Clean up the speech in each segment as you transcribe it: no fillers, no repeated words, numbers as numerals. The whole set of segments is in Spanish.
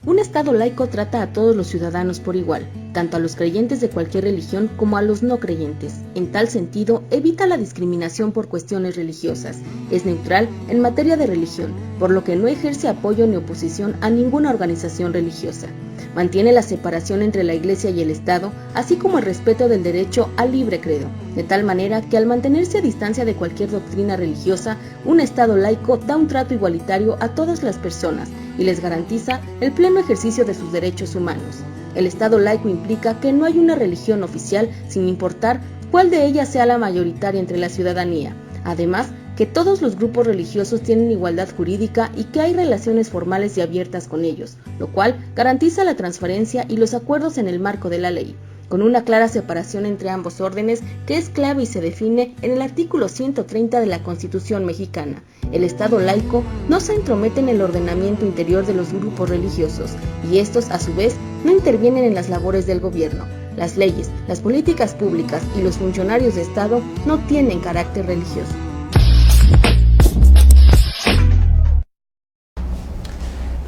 Un Estado laico trata a todos los ciudadanos por igual, tanto a los creyentes de cualquier religión como a los no creyentes. En tal sentido, evita la discriminación por cuestiones religiosas, es neutral en materia de religión, por lo que no ejerce apoyo ni oposición a ninguna organización religiosa. Mantiene la separación entre la Iglesia y el Estado, así como el respeto del derecho al libre credo, de tal manera que al mantenerse a distancia de cualquier doctrina religiosa, un Estado laico da un trato igualitario a todas las personas y les garantiza el pleno ejercicio de sus derechos humanos. El Estado laico implica que no hay una religión oficial, sin importar cuál de ellas sea la mayoritaria entre la ciudadanía. Además, que todos los grupos religiosos tienen igualdad jurídica y que hay relaciones formales y abiertas con ellos, lo cual garantiza la transparencia y los acuerdos en el marco de la ley, con una clara separación entre ambos órdenes que es clave y se define en el artículo 130 de la Constitución mexicana. El Estado laico no se entromete en el ordenamiento interior de los grupos religiosos y estos, a su vez, no intervienen en las labores del gobierno. Las leyes, las políticas públicas y los funcionarios de Estado no tienen carácter religioso.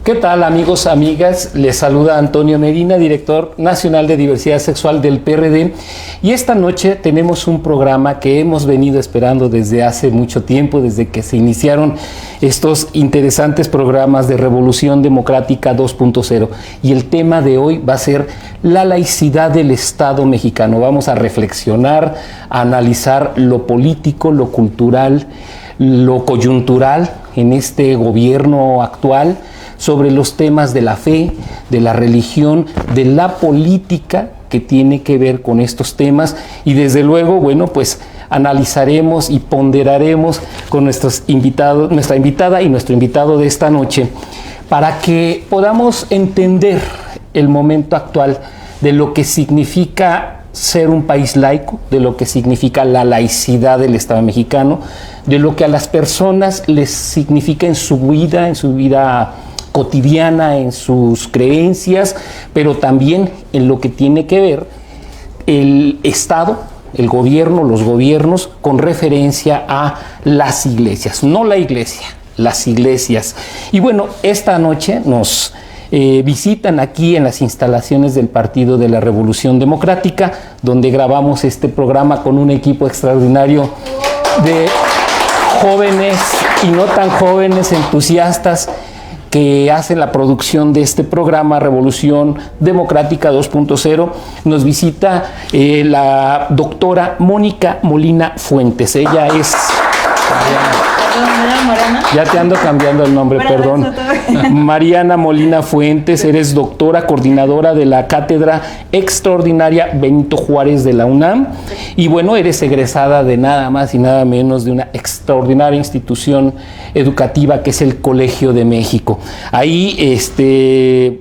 ¿Qué tal, amigos, amigas? Les saluda Antonio Medina, director nacional de diversidad sexual del PRD, y esta noche tenemos un programa que hemos venido esperando desde hace mucho tiempo, desde que se iniciaron estos interesantes programas de Revolución Democrática 2.0, y el tema de hoy va a ser la laicidad del Estado mexicano. Vamos a reflexionar, a analizar lo político, lo cultural, lo coyuntural en este gobierno actual, sobre los temas de la fe, de la religión, de la política que tiene que ver con estos temas, y desde luego, bueno, pues analizaremos y ponderaremos con nuestros invitados, nuestra invitada y nuestro invitado de esta noche, para que podamos entender el momento actual de lo que significa ser un país laico, de lo que significa la laicidad del Estado mexicano, de lo que a las personas les significa en su vida cotidiana, en sus creencias, pero también en lo que tiene que ver el Estado, el gobierno, los gobiernos, con referencia a las iglesias, no la iglesia, las iglesias. Y bueno, esta noche nos visitan aquí en las instalaciones del Partido de la Revolución Democrática, donde grabamos este programa con un equipo extraordinario de jóvenes y no tan jóvenes, entusiastas, que hacen la producción de este programa Revolución Democrática 2.0. Nos visita la doctora Mónica Molina Fuentes. Ella es... Ya te ando cambiando el nombre, perdón. Mariana Molina Fuentes, eres doctora, coordinadora de la Cátedra Extraordinaria Benito Juárez de la UNAM. Y bueno, eres egresada de nada más y nada menos de una extraordinaria institución educativa que es el Colegio de México. Ahí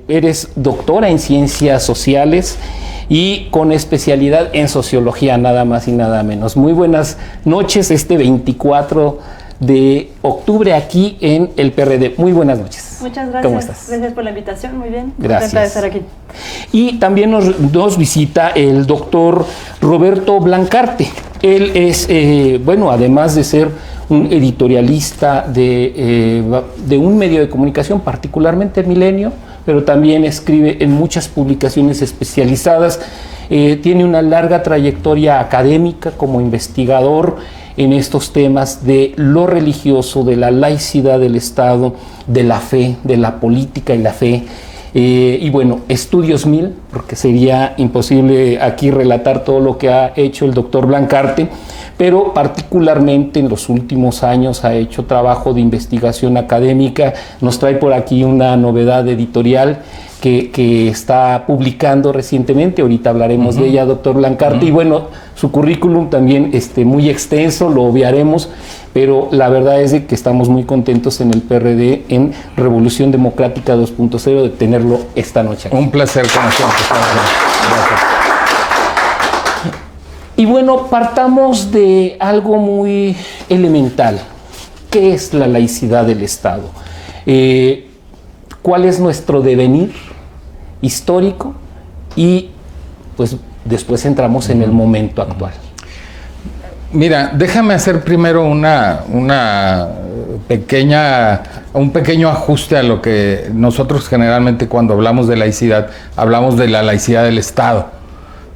eres doctora en Ciencias Sociales y con especialidad en Sociología, nada más y nada menos. Muy buenas noches, 24 de octubre aquí en el PRD. Muy buenas noches. Muchas gracias. ¿Cómo estás? Gracias por la invitación, muy bien. Gracias. Contenta de estar aquí. Y también nos visita el doctor Roberto Blancarte. Él es, bueno, además de ser un editorialista de un medio de comunicación, particularmente el Milenio, pero también escribe en muchas publicaciones especializadas. Tiene una larga trayectoria académica como investigador en estos temas de lo religioso, de la laicidad del Estado, de la fe, de la política y la fe. Y bueno, estudios mil, porque sería imposible aquí relatar todo lo que ha hecho el doctor Blancarte, pero particularmente en los últimos años ha hecho trabajo de investigación académica. Nos trae por aquí una novedad editorial que está publicando recientemente, ahorita hablaremos de ella, doctor Blancarte, y bueno, su currículum también muy extenso, lo obviaremos, pero la verdad es de que estamos muy contentos en el PRD, en Revolución Democrática 2.0, de tenerlo esta noche aquí. Un placer conocerte. Gracias. Y bueno, partamos de algo muy elemental. ¿Qué es la laicidad del Estado? ¿Cuál es nuestro devenir histórico? Y pues después entramos en el momento actual. Mira, déjame hacer primero una un pequeño ajuste a lo que nosotros generalmente cuando hablamos de laicidad, hablamos de la laicidad del Estado.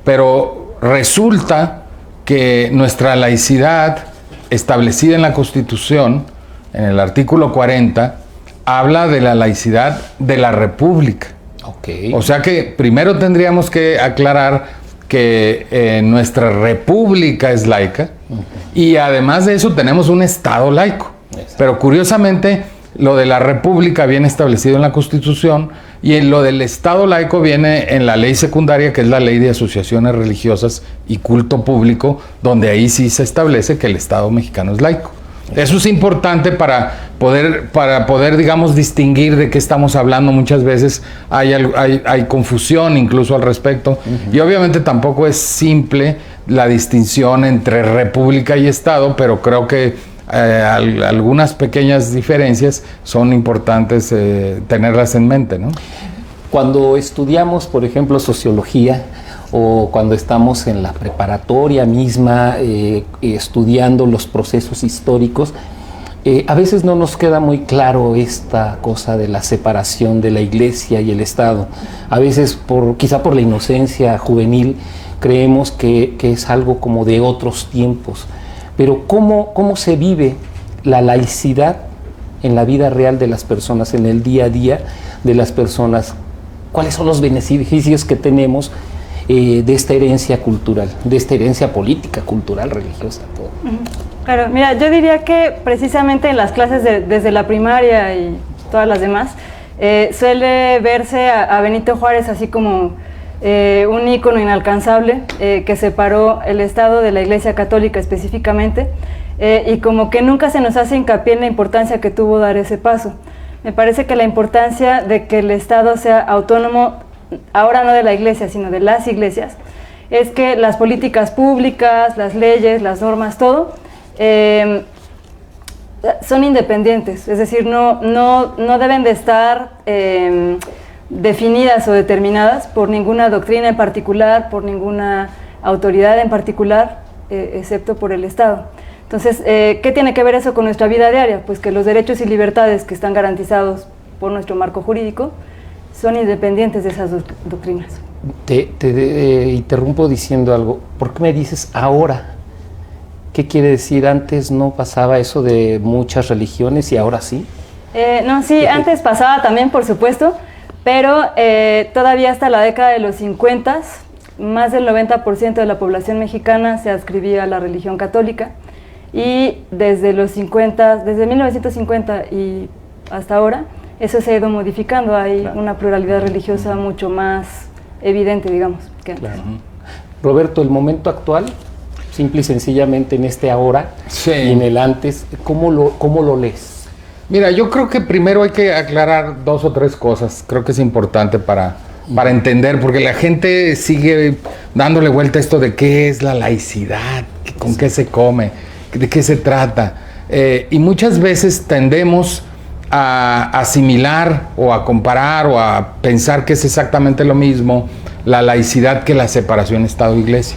Pero resulta que nuestra laicidad, establecida en la Constitución, en el artículo 40, habla de la laicidad de la República. Okay. O sea que primero tendríamos que aclarar que nuestra república es laica, y además de eso tenemos un Estado laico. Exacto. Pero curiosamente lo de la república viene establecido en la Constitución, y lo del Estado laico viene en la ley secundaria, que es la Ley de Asociaciones Religiosas y Culto Público, donde ahí sí se establece que el Estado mexicano es laico. Eso es importante para poder, digamos, distinguir de qué estamos hablando. Muchas veces hay confusión incluso al respecto. Y obviamente tampoco es simple la distinción entre república y Estado, pero creo que algunas pequeñas diferencias son importantes tenerlas en mente, ¿no? Cuando estudiamos, por ejemplo, sociología, o cuando estamos en la preparatoria misma estudiando los procesos históricos, a veces no nos queda muy claro esta cosa de la separación de la Iglesia y el Estado. A veces, quizá por la inocencia juvenil, creemos que es algo como de otros tiempos. Pero ¿cómo se vive la laicidad en la vida real de las personas, en el día a día de las personas? ¿Cuáles son los beneficios que tenemos de esta herencia cultural, de esta herencia política, cultural, religiosa, todo? Claro, mira, yo diría que precisamente en las clases desde la primaria y todas las demás, suele verse a Benito Juárez así como un ícono inalcanzable que separó el Estado de la Iglesia Católica específicamente, y como que nunca se nos hace hincapié en la importancia que tuvo dar ese paso. Me parece que la importancia de que el Estado sea autónomo, ahora no de la Iglesia, sino de las iglesias, es que las políticas públicas, las leyes, las normas, todo, son independientes, es decir, no deben de estar definidas o determinadas por ninguna doctrina en particular, por ninguna autoridad en particular, excepto por el Estado. Entonces, ¿qué tiene que ver eso con nuestra vida diaria? Pues que los derechos y libertades que están garantizados por nuestro marco jurídico son independientes de esas doctrinas. Te interrumpo diciendo algo. ¿Por qué me dices ahora? ¿Qué quiere decir? Antes no pasaba eso de muchas religiones y ahora sí. No, sí, antes pasaba también, por supuesto, pero todavía hasta la década de los 50, más del 90% de la población mexicana se adscribía a la religión católica, y desde los 50, desde 1950 y hasta ahora, eso se ha ido modificando. Hay una pluralidad religiosa mucho más evidente, digamos, que antes. Claro. Roberto, el momento actual, simple y sencillamente en este ahora, sí, y en el antes, ¿cómo lo lees? Mira, yo creo que primero hay que aclarar 2 o 3 cosas. Creo que es importante para entender, porque la gente sigue dándole vuelta a esto de qué es la laicidad, con qué se come, de qué se trata. Y muchas veces tendemos a asimilar o a comparar o a pensar que es exactamente lo mismo la laicidad que la separación Estado-Iglesia.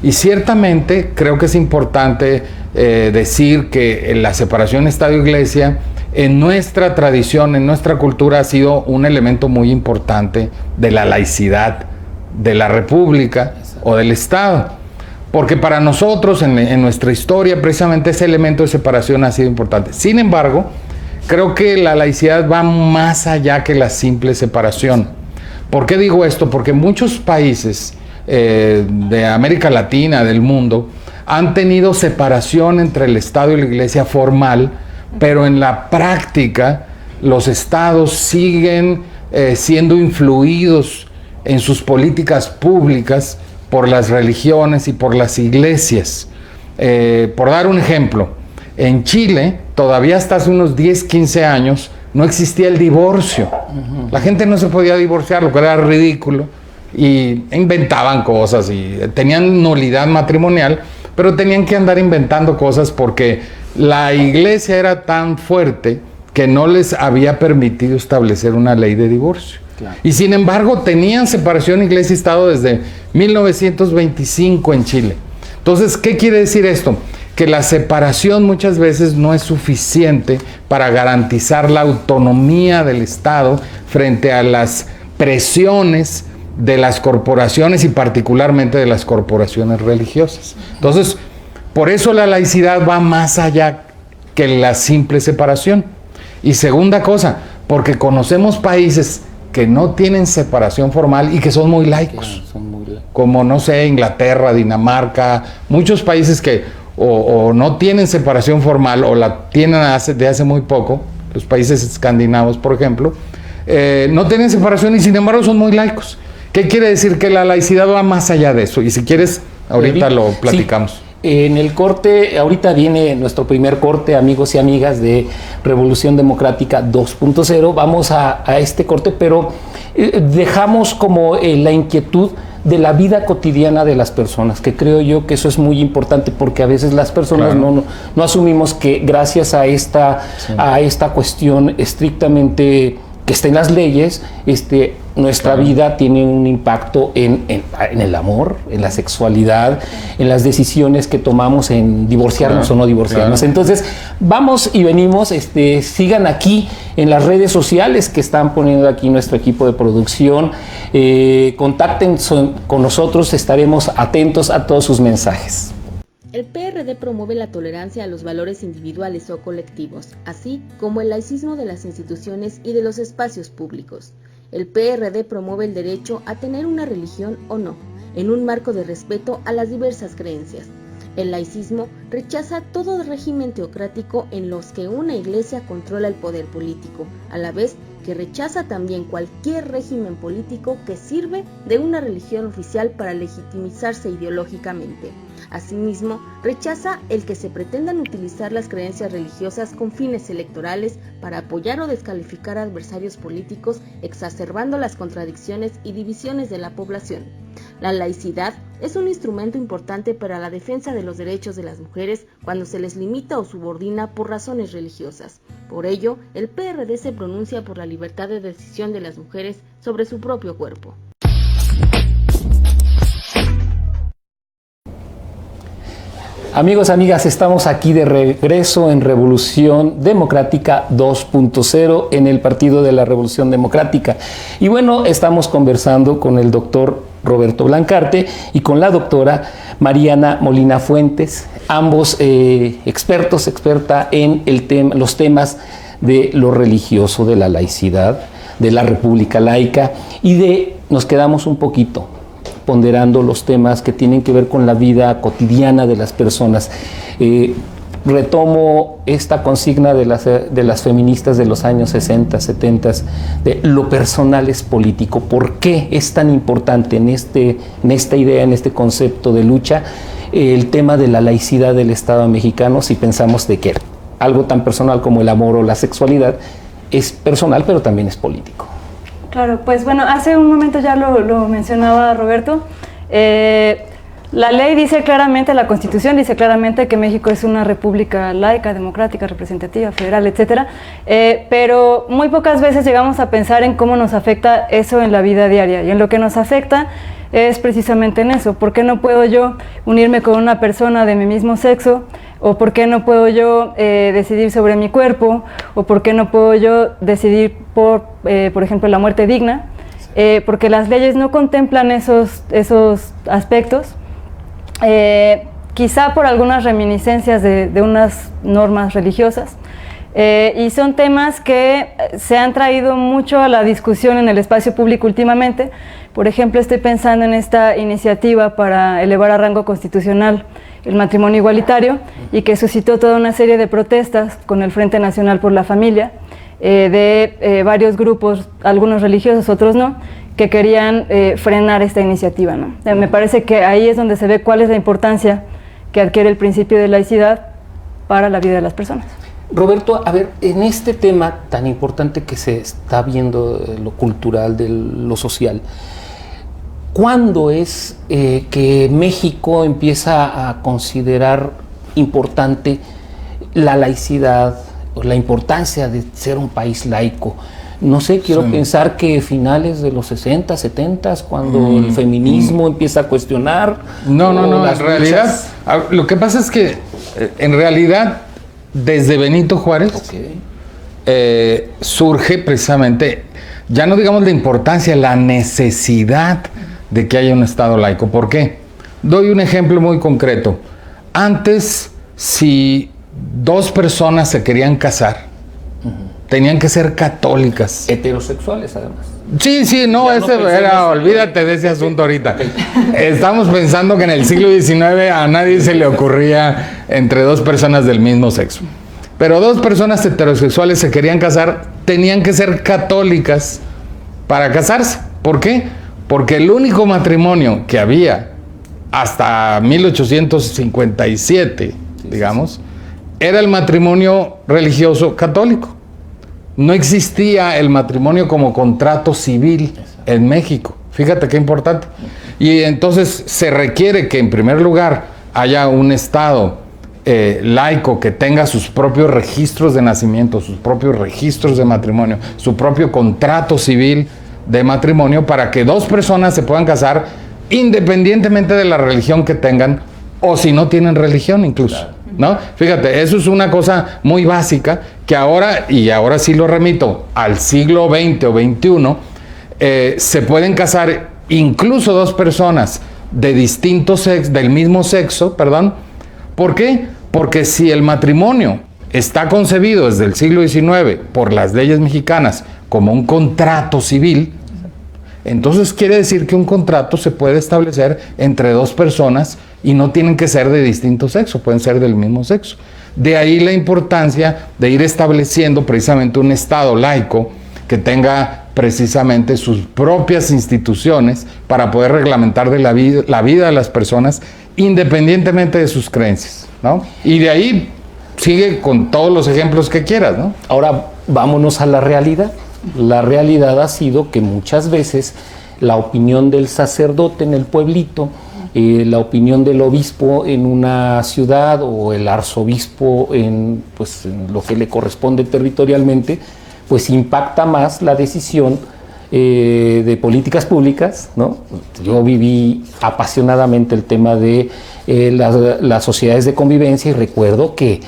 Y ciertamente creo que es importante decir que la separación Estado-Iglesia en nuestra tradición, en nuestra cultura, ha sido un elemento muy importante de la laicidad de la República o del Estado. Porque para nosotros, en nuestra historia, precisamente ese elemento de separación ha sido importante. Sin embargo, creo que la laicidad va más allá que la simple separación. ¿Por qué digo esto? Porque muchos países de América Latina, del mundo, han tenido separación entre el Estado y la Iglesia formal, pero en la práctica los estados siguen siendo influidos en sus políticas públicas por las religiones y por las iglesias. Por dar un ejemplo, en Chile, todavía hasta hace unos 10, 15 años, no existía el divorcio. La gente no se podía divorciar, lo que era ridículo, y inventaban cosas y tenían nulidad matrimonial, pero tenían que andar inventando cosas porque la iglesia era tan fuerte que no les había permitido establecer una ley de divorcio. Claro. Y sin embargo tenían separación iglesia y Estado desde 1925 en Chile. Entonces, ¿qué quiere decir esto? que la separación muchas veces no es suficiente para garantizar la autonomía del Estado frente a las presiones de las corporaciones y particularmente de las corporaciones religiosas. Entonces, por eso la laicidad va más allá que la simple separación. Y segunda cosa, porque conocemos países que no tienen separación formal y que son muy laicos, como, no sé, Inglaterra, Dinamarca, muchos países que o no tienen separación formal o la tienen de hace muy poco, los países escandinavos, por ejemplo, no tienen separación y sin embargo son muy laicos. ¿Qué quiere decir? Que la laicidad va más allá de eso. Y si quieres, ahorita lo platicamos. Sí. En el corte, ahorita viene nuestro primer corte, amigos y amigas de Revolución Democrática 2.0. Vamos a este corte, pero dejamos como la inquietud de la vida cotidiana de las personas, que creo yo que eso es muy importante, porque a veces las personas no asumimos que gracias a esta cuestión estrictamente que está en las leyes, nuestra vida tiene un impacto en el amor, en la sexualidad, en las decisiones que tomamos en divorciarnos o no divorciarnos. Entonces, vamos y venimos, sigan aquí en las redes sociales que están poniendo aquí nuestro equipo de producción, contacten con nosotros, estaremos atentos a todos sus mensajes. El PRD promueve la tolerancia a los valores individuales o colectivos, así como el laicismo de las instituciones y de los espacios públicos. El PRD promueve el derecho a tener una religión o no, en un marco de respeto a las diversas creencias. El laicismo rechaza todo régimen teocrático en los que una iglesia controla el poder político, a la vez que rechaza también cualquier régimen político que sirve de una religión oficial para legitimizarse ideológicamente. Asimismo, rechaza el que se pretendan utilizar las creencias religiosas con fines electorales para apoyar o descalificar a adversarios políticos, exacerbando las contradicciones y divisiones de la población. La laicidad es un instrumento importante para la defensa de los derechos de las mujeres cuando se les limita o subordina por razones religiosas. Por ello, el PRD se pronuncia por la libertad de decisión de las mujeres sobre su propio cuerpo. Amigos, amigas, estamos aquí de regreso en Revolución Democrática 2.0 en el Partido de la Revolución Democrática. Y bueno, estamos conversando con el doctor Roberto Blancarte y con la doctora Mariana Molina Fuentes, ambos experta en los temas de lo religioso, de la laicidad, de la república laica, y nos quedamos un poquito ponderando los temas que tienen que ver con la vida cotidiana de las personas. Retomo esta consigna de las feministas de los años 60, 70, de lo personal es político. ¿Por qué es tan importante en esta idea, en este concepto de lucha, el tema de la laicidad del Estado mexicano, si pensamos de que algo tan personal como el amor o la sexualidad es personal, pero también es político? Claro, pues bueno, hace un momento ya lo mencionaba Roberto. La ley dice claramente, la Constitución dice claramente que México es una república laica, democrática, representativa, federal, etcétera, pero muy pocas veces llegamos a pensar en cómo nos afecta eso en la vida diaria, y en lo que nos afecta es precisamente en eso. ¿Por qué no puedo yo unirme con una persona de mi mismo sexo? ¿O por qué no puedo yo decidir sobre mi cuerpo? ¿O por qué no puedo yo decidir por ejemplo, la muerte digna? Porque las leyes no contemplan esos aspectos, quizá por algunas reminiscencias de unas normas religiosas, y son temas que se han traído mucho a la discusión en el espacio público últimamente. Por ejemplo, estoy pensando en esta iniciativa para elevar a rango constitucional el matrimonio igualitario, y que suscitó toda una serie de protestas con el Frente Nacional por la Familia, de varios grupos, algunos religiosos, otros no, que querían frenar esta iniciativa, ¿no? Me parece que ahí es donde se ve cuál es la importancia que adquiere el principio de laicidad para la vida de las personas. Roberto, a ver, en este tema tan importante que se está viendo, lo cultural, de lo social, ¿cuándo es que México empieza a considerar importante la laicidad, o la importancia de ser un país laico? no sé, quiero pensar que finales de los 60, 70, cuando el feminismo empieza a cuestionar. No, en realidad, lo que pasa es que en realidad desde Benito Juárez surge precisamente, ya no digamos la importancia, la necesidad de que haya un Estado laico. ¿Por qué? Doy un ejemplo muy concreto. Antes, si dos personas se querían casar, tenían que ser católicas. Heterosexuales, además. Sí, no, ese era, olvídate de ese asunto ahorita. Estamos pensando que en el siglo XIX a nadie se le ocurría entre dos personas del mismo sexo. Pero dos personas heterosexuales se querían casar, tenían que ser católicas para casarse. ¿Por qué? Porque el único matrimonio que había hasta 1857, digamos, era el matrimonio religioso católico. No existía el matrimonio como contrato civil en México. Fíjate qué importante. Y entonces se requiere que en primer lugar haya un Estado laico que tenga sus propios registros de nacimiento, sus propios registros de matrimonio, su propio contrato civil de matrimonio, para que dos personas se puedan casar independientemente de la religión que tengan, o si no tienen religión incluso, ¿no? Fíjate, eso es una cosa muy básica que ahora, y ahora sí lo remito al siglo XX o XXI, se pueden casar incluso dos personas de distintos sexos, del mismo sexo, perdón. ¿Por qué? Porque si el matrimonio está concebido desde el siglo XIX por las leyes mexicanas como un contrato civil, entonces quiere decir que un contrato se puede establecer entre dos personas y no tienen que ser de distinto sexo, pueden ser del mismo sexo. De ahí la importancia de ir estableciendo precisamente un Estado laico que tenga precisamente sus propias instituciones para poder reglamentar de la vida de las personas independientemente de sus creencias, ¿no? Y de ahí sigue con todos los ejemplos que quieras, ¿no? Ahora vámonos a la realidad. La realidad ha sido que muchas veces la opinión del sacerdote en el pueblito, la opinión del obispo en una ciudad o el arzobispo en lo que le corresponde territorialmente, pues impacta más la decisión de políticas públicas, ¿no? Yo viví apasionadamente el tema de las sociedades de convivencia y recuerdo que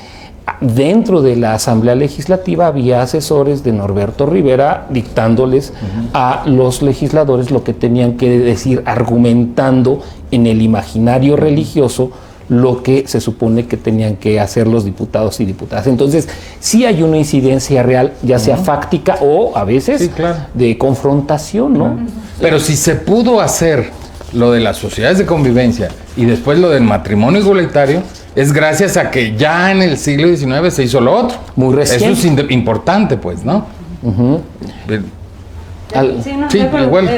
dentro de la Asamblea Legislativa había asesores de Norberto Rivera dictándoles a los legisladores lo que tenían que decir, argumentando en el imaginario religioso lo que se supone que tenían que hacer los diputados y diputadas. Entonces, sí hay una incidencia real, ya sea fáctica o a veces de confrontación, ¿no? Pero si se pudo hacer lo de las sociedades de convivencia y después lo del matrimonio igualitario, es gracias a que ya en el siglo XIX se hizo lo otro. Muy reciente. Eso es importante, pues, ¿no?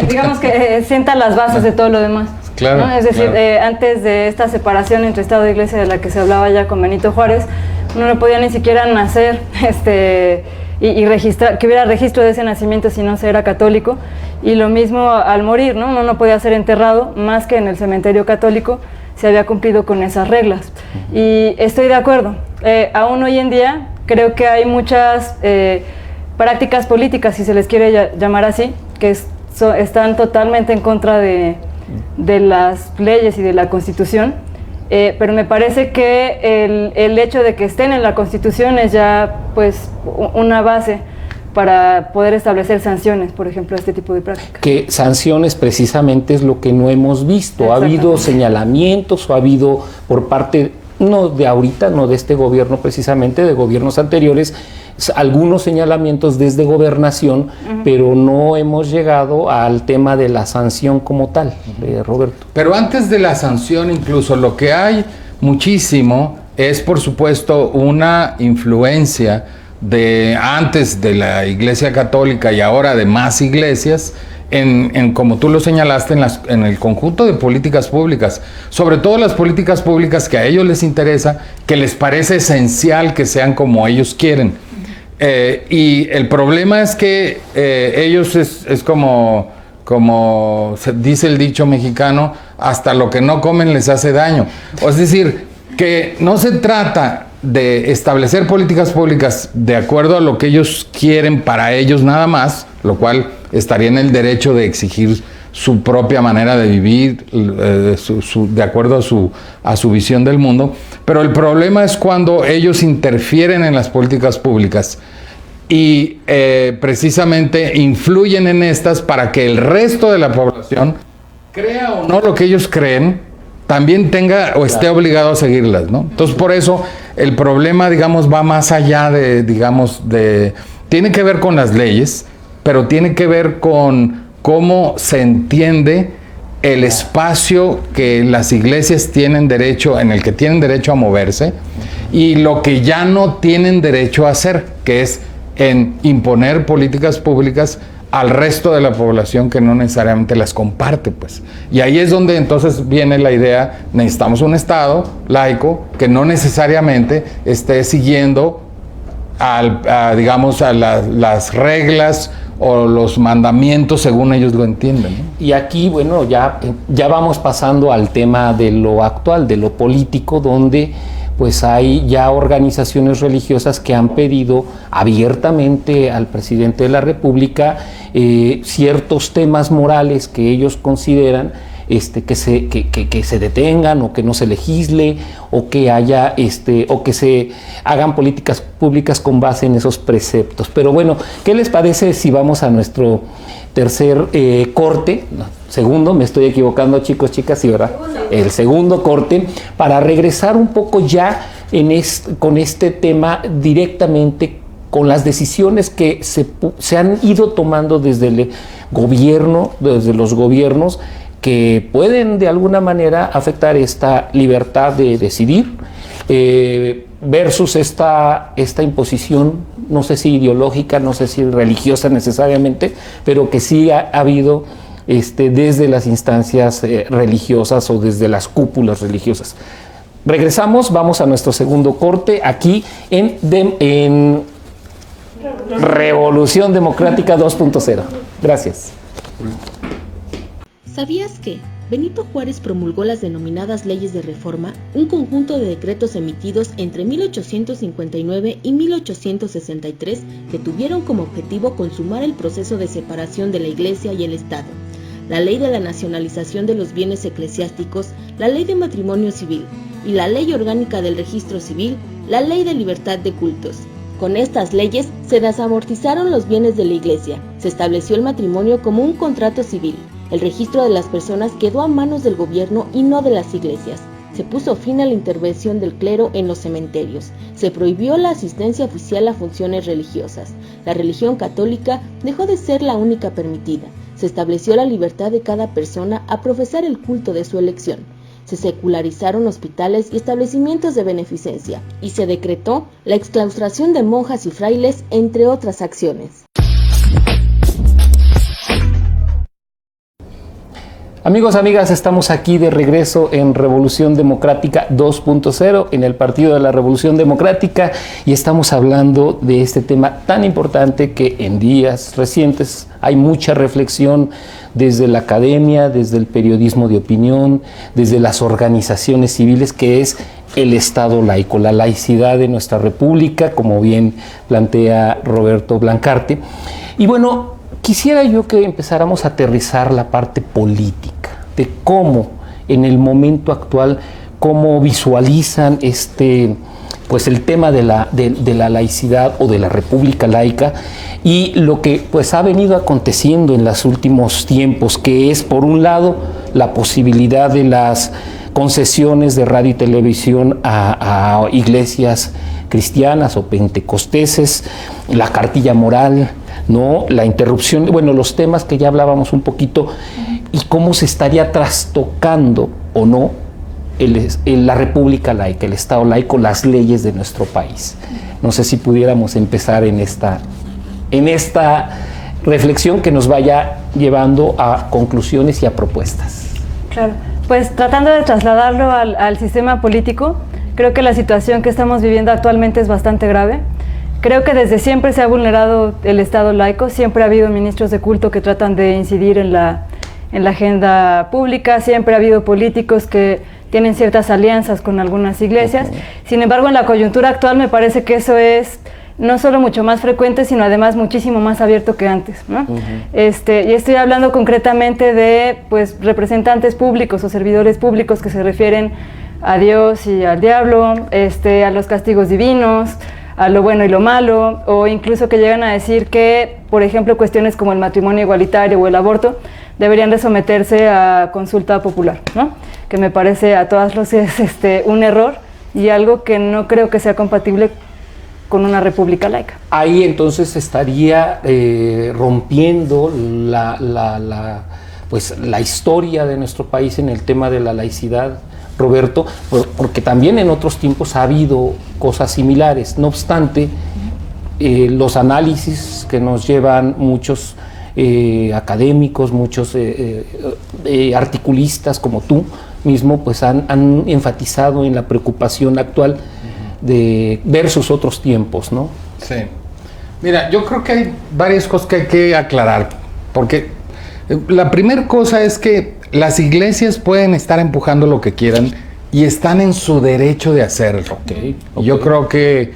Digamos que sienta las bases de todo lo demás. Claro, ¿no? Es decir, antes de esta separación entre Estado e Iglesia de la que se hablaba ya con Benito Juárez, uno no podía ni siquiera nacer y registrar, que hubiera registro de ese nacimiento si no se era católico, y lo mismo al morir, ¿no? Uno no podía ser enterrado más que en el cementerio católico, se había cumplido con esas reglas. Y estoy de acuerdo, aún hoy en día creo que hay muchas prácticas políticas, si se les quiere llamar así, que están totalmente en contra de las leyes y de la Constitución, pero me parece que el hecho de que estén en la Constitución es ya pues una base para poder establecer sanciones, por ejemplo, a este tipo de prácticas. Que sanciones precisamente es lo que no hemos visto. Ha habido señalamientos o ha habido por parte, no de ahorita, no de este gobierno precisamente, de gobiernos anteriores, algunos señalamientos desde gobernación, pero no hemos llegado al tema de la sanción como tal, Roberto. Pero antes de la sanción, incluso lo que hay muchísimo es, por supuesto, una influencia de antes de la Iglesia Católica y ahora de más iglesias, como tú lo señalaste, en el conjunto de políticas públicas, sobre todo las políticas públicas que a ellos les interesa, que les parece esencial que sean como ellos quieren. Y el problema es que ellos es como se dice el dicho mexicano, hasta lo que no comen les hace daño. Es decir, que no se trata de establecer políticas públicas de acuerdo a lo que ellos quieren para ellos nada más, lo cual estaría en el derecho de exigir su propia manera de vivir, de acuerdo a su visión del mundo. Pero el problema es cuando ellos interfieren en las políticas públicas y precisamente influyen en estas para que el resto de la población, crea o no lo que ellos creen, también tenga o esté obligado a seguirlas, ¿no? Entonces, por eso el problema, digamos, va más allá tiene que ver con las leyes, pero tiene que ver con cómo se entiende el espacio que las iglesias tienen derecho, en el que tienen derecho a moverse, y lo que ya no tienen derecho a hacer, que es en imponer políticas públicas al resto de la población que no necesariamente las comparte, pues. Y ahí es donde entonces viene la idea, necesitamos un Estado laico que no necesariamente esté siguiendo las reglas o los mandamientos según ellos lo entienden, ¿no? Y aquí, bueno, ya vamos pasando al tema de lo actual, de lo político, donde pues hay ya organizaciones religiosas que han pedido abiertamente al presidente de la República ciertos temas morales que ellos consideran que se detengan, o que no se legisle, o que haya o que se hagan políticas públicas con base en esos preceptos. Pero bueno, ¿qué les parece si vamos a nuestro tercer corte? No, segundo, me estoy equivocando, chicos, chicas, sí, ¿verdad? El segundo corte, para regresar un poco ya con este tema directamente con las decisiones que se han ido tomando desde el gobierno, desde los gobiernos, que pueden de alguna manera afectar esta libertad de decidir, versus esta imposición, no sé si ideológica, no sé si religiosa necesariamente, pero que sí ha habido desde las instancias religiosas o desde las cúpulas religiosas. Regresamos, vamos a nuestro segundo corte aquí en Revolución Democrática 2.0. Gracias. ¿Sabías que Benito Juárez promulgó las denominadas leyes de reforma, un conjunto de decretos emitidos entre 1859 y 1863 que tuvieron como objetivo consumar el proceso de separación de la Iglesia y el Estado? La ley de la nacionalización de los bienes eclesiásticos, la ley de matrimonio civil y la ley orgánica del registro civil, la ley de libertad de cultos. Con estas leyes se desamortizaron los bienes de la Iglesia, se estableció el matrimonio como un contrato civil, el registro de las personas quedó a manos del gobierno y no de las iglesias, se puso fin a la intervención del clero en los cementerios, se prohibió la asistencia oficial a funciones religiosas, la religión católica dejó de ser la única permitida, se estableció la libertad de cada persona a profesar el culto de su elección, se secularizaron hospitales y establecimientos de beneficencia, y se decretó la exclaustración de monjas y frailes, entre otras acciones. Amigos, amigas, estamos aquí de regreso en Revolución Democrática 2.0, en el Partido de la Revolución Democrática, y estamos hablando de este tema tan importante que en días recientes hay mucha reflexión desde la academia, desde el periodismo de opinión, desde las organizaciones civiles, que es el Estado laico, la laicidad de nuestra República, como bien plantea Roberto Blancarte. Y bueno, quisiera yo que empezáramos a aterrizar la parte política, de cómo en el momento actual, cómo visualizan pues el tema de la laicidad o de la república laica, y lo que pues ha venido aconteciendo en los últimos tiempos, que es por un lado la posibilidad de las concesiones de radio y televisión a iglesias cristianas o pentecosteses, la cartilla moral, ¿no? La interrupción, bueno, los temas que ya hablábamos un poquito, y cómo se estaría trastocando o no la república laica, el Estado laico, las leyes de nuestro país. No sé si pudiéramos empezar en esta reflexión que nos vaya llevando a conclusiones y a propuestas. Claro, pues tratando de trasladarlo al sistema político, creo que la situación que estamos viviendo actualmente es bastante grave. Creo que desde siempre se ha vulnerado el Estado laico, siempre ha habido ministros de culto que tratan de incidir en la agenda pública, siempre ha habido políticos que tienen ciertas alianzas con algunas iglesias. Sin embargo, en la coyuntura actual me parece que eso es no solo mucho más frecuente, sino además muchísimo más abierto que antes, ¿no? Y estoy hablando concretamente de pues, representantes públicos o servidores públicos que se refieren a Dios y al diablo, a los castigos divinos, a lo bueno y lo malo, o incluso que llegan a decir que, por ejemplo, cuestiones como el matrimonio igualitario o el aborto deberían de someterse a consulta popular, ¿no? Que me parece a todas luces un error y algo que no creo que sea compatible con una república laica. Ahí entonces estaría rompiendo pues, la historia de nuestro país en el tema de la laicidad, Roberto, porque también en otros tiempos ha habido cosas similares. No obstante, los análisis que nos llevan muchos académicos, muchos articulistas como tú mismo, pues han enfatizado en la preocupación actual de versus otros tiempos, ¿no? Sí. Mira, yo creo que hay varias cosas que hay que aclarar, porque la primera cosa es que las iglesias pueden estar empujando lo que quieran y están en su derecho de hacerlo. Okay. Yo creo que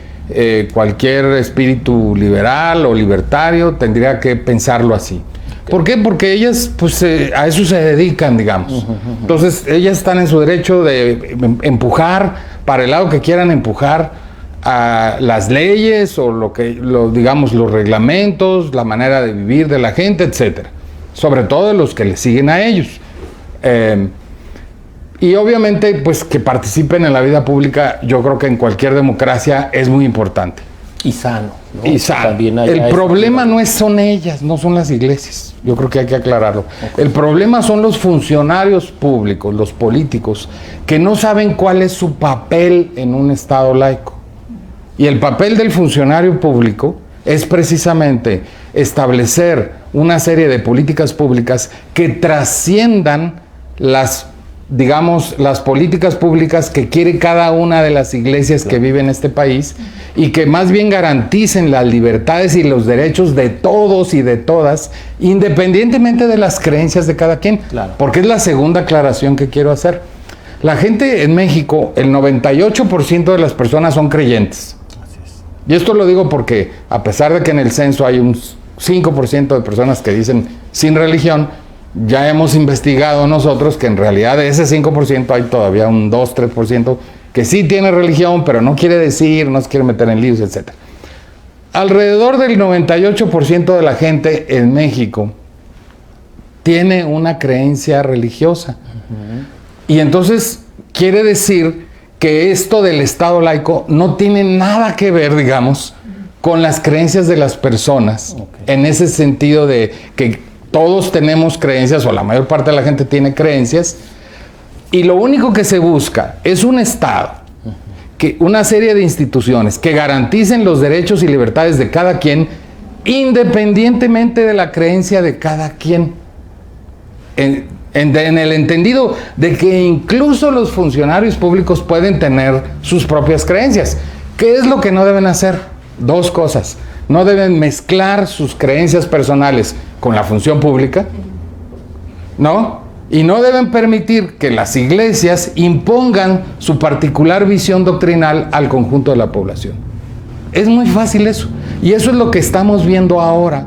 cualquier espíritu liberal o libertario tendría que pensarlo así. Okay. ¿Por qué? Porque ellas pues a eso se dedican, digamos. Entonces ellas están en su derecho de empujar para el lado que quieran empujar a las leyes o digamos los reglamentos, la manera de vivir de la gente, etcétera. Sobre todo de los que le siguen a ellos. Y obviamente pues que participen en la vida pública, yo creo que en cualquier democracia es muy importante. Y sano, ¿no? Y sano. El problema no son ellas, no son las iglesias. Yo creo que hay que aclararlo. Okay. El problema son los funcionarios públicos, los políticos, que no saben cuál es su papel en un Estado laico. Y el papel del funcionario público es precisamente establecer una serie de políticas públicas que trasciendan las políticas públicas que quiere cada una de las iglesias que vive en este país y que más bien garanticen las libertades y los derechos de todos y de todas, independientemente de las creencias de cada quien. Claro. Porque es la segunda aclaración que quiero hacer. La gente en México, el 98% de las personas son creyentes. Así es. Y esto lo digo porque, a pesar de que en el censo hay un 5% de personas que dicen sin religión, ya hemos investigado nosotros que en realidad de ese 5% hay todavía un 2-3% que sí tiene religión, pero no quiere decir, no se quiere meter en líos, etc. Alrededor del 98% de la gente en México tiene una creencia religiosa. Y entonces quiere decir que esto del Estado laico no tiene nada que ver, digamos, con las creencias de las personas, en ese sentido de que todos tenemos creencias, o la mayor parte de la gente tiene creencias, y lo único que se busca es un Estado, una serie de instituciones que garanticen los derechos y libertades de cada quien, independientemente de la creencia de cada quien. En el entendido de que incluso los funcionarios públicos pueden tener sus propias creencias. ¿Qué es lo que no deben hacer? Dos cosas. No deben mezclar sus creencias personales con la función pública, ¿no? Y no deben permitir que las iglesias impongan su particular visión doctrinal al conjunto de la población. Es muy fácil eso. Y eso es lo que estamos viendo ahora,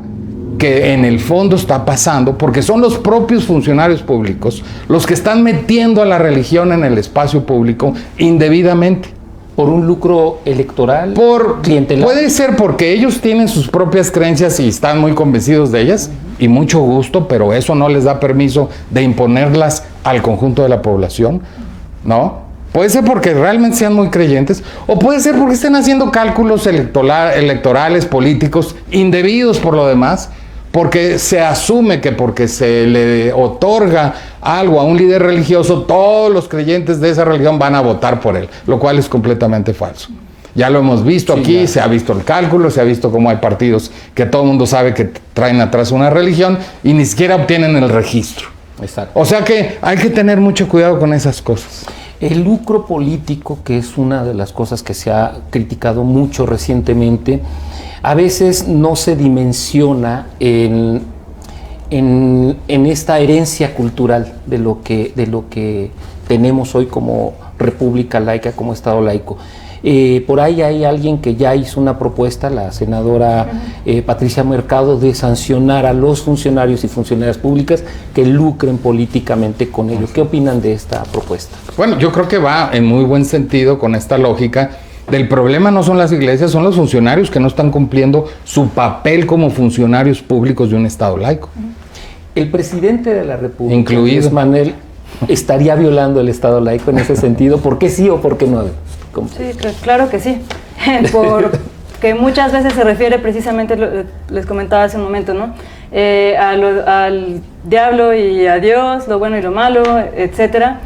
que en el fondo está pasando, porque son los propios funcionarios públicos los que están metiendo a la religión en el espacio público indebidamente. ¿Por un lucro electoral? Clientelar. Puede ser porque ellos tienen sus propias creencias y están muy convencidos de ellas, y mucho gusto, pero eso no les da permiso de imponerlas al conjunto de la población, ¿no? Puede ser porque realmente sean muy creyentes, o puede ser porque estén haciendo cálculos electorales, políticos, indebidos por lo demás, porque se asume que porque se le otorga algo a un líder religioso, todos los creyentes de esa religión van a votar por él, lo cual es completamente falso. Ya lo hemos visto aquí, se ha visto el cálculo, se ha visto cómo hay partidos que todo el mundo sabe que traen atrás una religión y ni siquiera obtienen el registro. Exacto. O sea que hay que tener mucho cuidado con esas cosas. El lucro político, que es una de las cosas que se ha criticado mucho recientemente, a veces no se dimensiona en esta herencia cultural de lo que tenemos hoy como república laica, como Estado laico. Por ahí hay alguien que ya hizo una propuesta, la senadora Patricia Mercado, de sancionar a los funcionarios y funcionarias públicas que lucren políticamente con ello. ¿Qué opinan de esta propuesta? Bueno, yo creo que va en muy buen sentido con esta lógica. Del problema no son las iglesias, son los funcionarios que no están cumpliendo su papel como funcionarios públicos de un Estado laico. El presidente de la República, incluido Andrés Manuel, estaría violando el Estado laico en ese sentido. ¿Por qué sí o por qué no? ¿Cómo? Sí, claro que sí. Porque muchas veces se refiere precisamente, les comentaba hace un momento, ¿no? Al diablo y a Dios, lo bueno y lo malo, etcétera.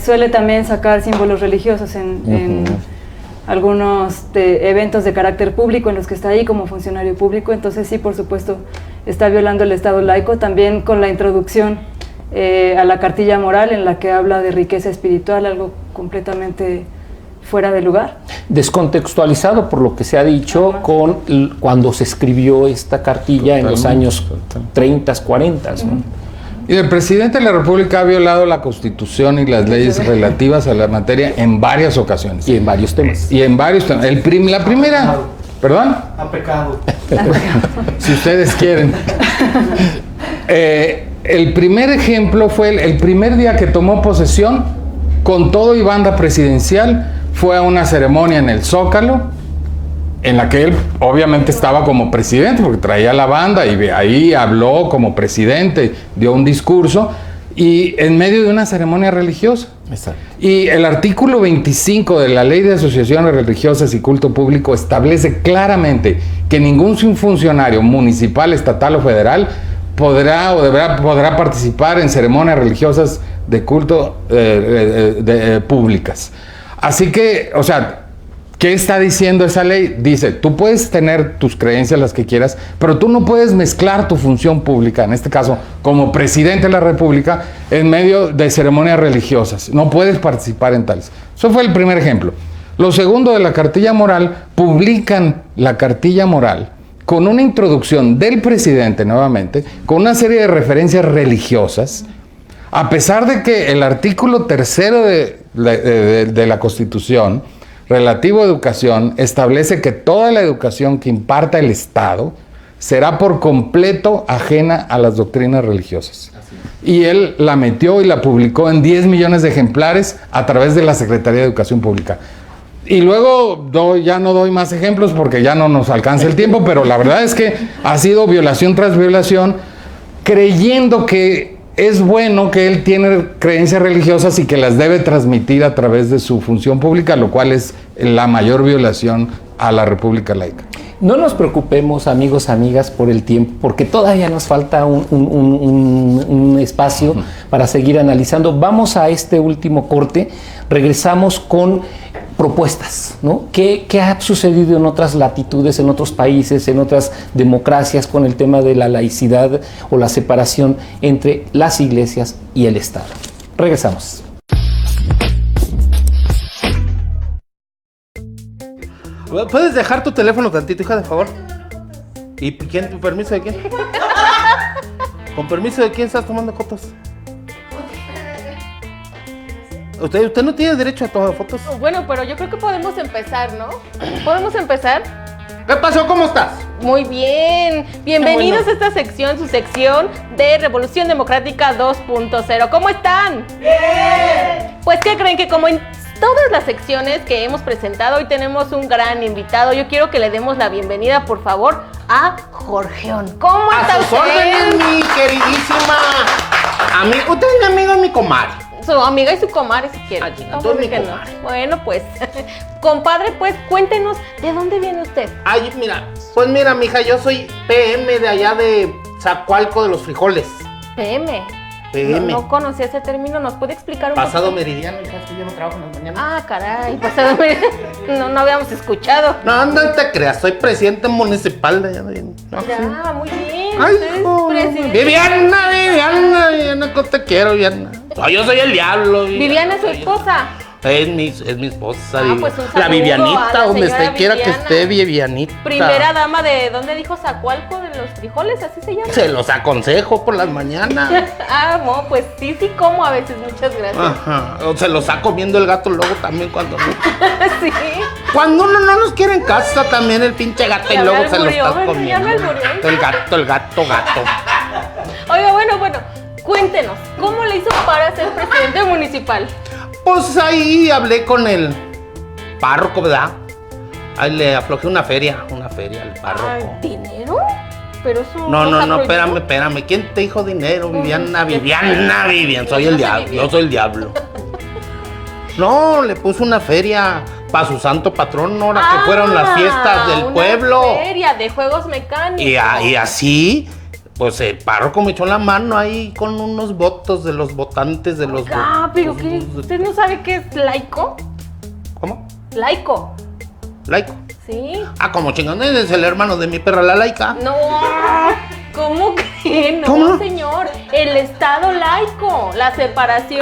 Suele también sacar símbolos religiosos en algunos eventos de carácter público en los que está ahí como funcionario público. Entonces sí, por supuesto, está violando el Estado laico, también con la introducción a la cartilla moral, en la que habla de riqueza espiritual, algo completamente fuera de lugar. Descontextualizado por lo que se ha dicho con cuando se escribió esta cartilla en los años 30, 40, ¿no? Y el presidente de la República ha violado la Constitución y las leyes relativas a la materia en varias ocasiones. Y en varios temas. Y en varios temas. La primera... ¿Perdón? Ha pecado. Si ustedes quieren. El primer ejemplo fue el primer día que tomó posesión, con todo y banda presidencial, fue a una ceremonia en el Zócalo, en la que él obviamente estaba como presidente, porque traía la banda y ahí habló como presidente, dio un discurso, y en medio de una ceremonia religiosa. Exacto. Y el artículo 25 de la Ley de Asociaciones Religiosas y Culto Público establece claramente que ningún funcionario municipal, estatal o federal podrá participar en ceremonias religiosas de culto públicas. Así que, o sea, ¿qué está diciendo esa ley? Dice, tú puedes tener tus creencias, las que quieras, pero tú no puedes mezclar tu función pública, en este caso, como presidente de la República, en medio de ceremonias religiosas. No puedes participar en tales. Eso fue el primer ejemplo. Lo segundo, de la cartilla moral, publican la cartilla moral con una introducción del presidente, nuevamente, con una serie de referencias religiosas, a pesar de que el artículo 3 de la Constitución, relativo a educación, establece que toda la educación que imparta el Estado será por completo ajena a las doctrinas religiosas. Y él la metió y la publicó en 10 millones de ejemplares a través de la Secretaría de Educación Pública. Y luego ya no doy más ejemplos porque ya no nos alcanza el tiempo, pero la verdad es que ha sido violación tras violación, creyendo que es bueno, que él tiene creencias religiosas y que las debe transmitir a través de su función pública, lo cual es la mayor violación a la República laica. No nos preocupemos, amigos, amigas, por el tiempo, porque todavía nos falta un espacio para seguir analizando. Vamos a este último corte, regresamos con propuestas, ¿no? ¿Qué ha sucedido en otras latitudes, en otros países, en otras democracias con el tema de la laicidad o la separación entre las iglesias y el Estado? Regresamos. ¿Puedes dejar tu teléfono tantito, hija, de favor? ¿Y quién? ¿Tu permiso de quién? ¿Con permiso de quién estás tomando fotos? Usted no tiene derecho a tomar fotos. Bueno, pero yo creo que podemos empezar, ¿no? ¿Podemos empezar? ¿Qué pasó? ¿Cómo estás? Muy bien. Bienvenidos a esta sección, su sección de Revolución Democrática 2.0. ¿Cómo están? ¡Bien! Pues, ¿qué creen? Que como en todas las secciones que hemos presentado, hoy tenemos un gran invitado. Yo quiero que le demos la bienvenida, por favor, a Jorgeón. ¿Cómo está usted? A sus órdenes, mi queridísima amiga. Usted es mi amigo y mi comadre. Su amiga y su comadre, si quiere. Tú es mi comadre. Bueno, pues, compadre, pues, cuéntenos, ¿de dónde viene usted? Ay, mira, pues mira, mija, yo soy PM de allá de Zacualco de los Frijoles. PM. PM. No conocía ese término, ¿nos puede explicar un Pasado poquito? meridiano, hija, es que yo no trabajo en las mañanas. Ah, caray, pasado meridiano. No habíamos escuchado. No te creas, soy presidente municipal de allá de... No, sí. Ya, muy bien. Ay, Usted es presidente. Viviana, que te quiero, Viviana. No, yo soy el diablo. Viviana es su esposa. Es mi esposa. Pues un la saludo Vivianita, a la donde señora esté quiera que Viviana. esté, Vivianita. Primera dama de, ¿dónde dijo Zacualco? De los frijoles, así se llama. Se los aconsejo por las mañanas. No, pues sí como a veces, muchas gracias. Ajá. O se los está comiendo el gato luego también cuando... Sí. Cuando uno no nos quiere en casa también el pinche gato y Ya me luego se lo alburió, está ¿verdad? comiendo. Ya me alburió. El gato. Oiga, bueno, cuéntenos, ¿cómo le hizo para ser presidente municipal? Pues ahí hablé con el párroco, ¿verdad? Ahí le aflojé una feria al párroco. Ay, ¿dinero? Pero eso No, está prohibido. espérame. ¿Quién te dijo dinero? Viviana, ¿qué Vivian. Soy el diablo, yo soy el diablo. No, le puso una feria para su santo patrón, ahora que fueron las fiestas del una pueblo. feria de juegos mecánicos. Y así, pues el párroco me echó la mano ahí con unos votos de los votantes de los... Pero ¿qué? ¿Usted no sabe qué es laico? ¿Cómo? Laico. ¿Laico? Sí. Como chingón, es el hermano de mi perra, la laica. No, ¿cómo que no, ¿Cómo no? señor? El Estado laico, la separación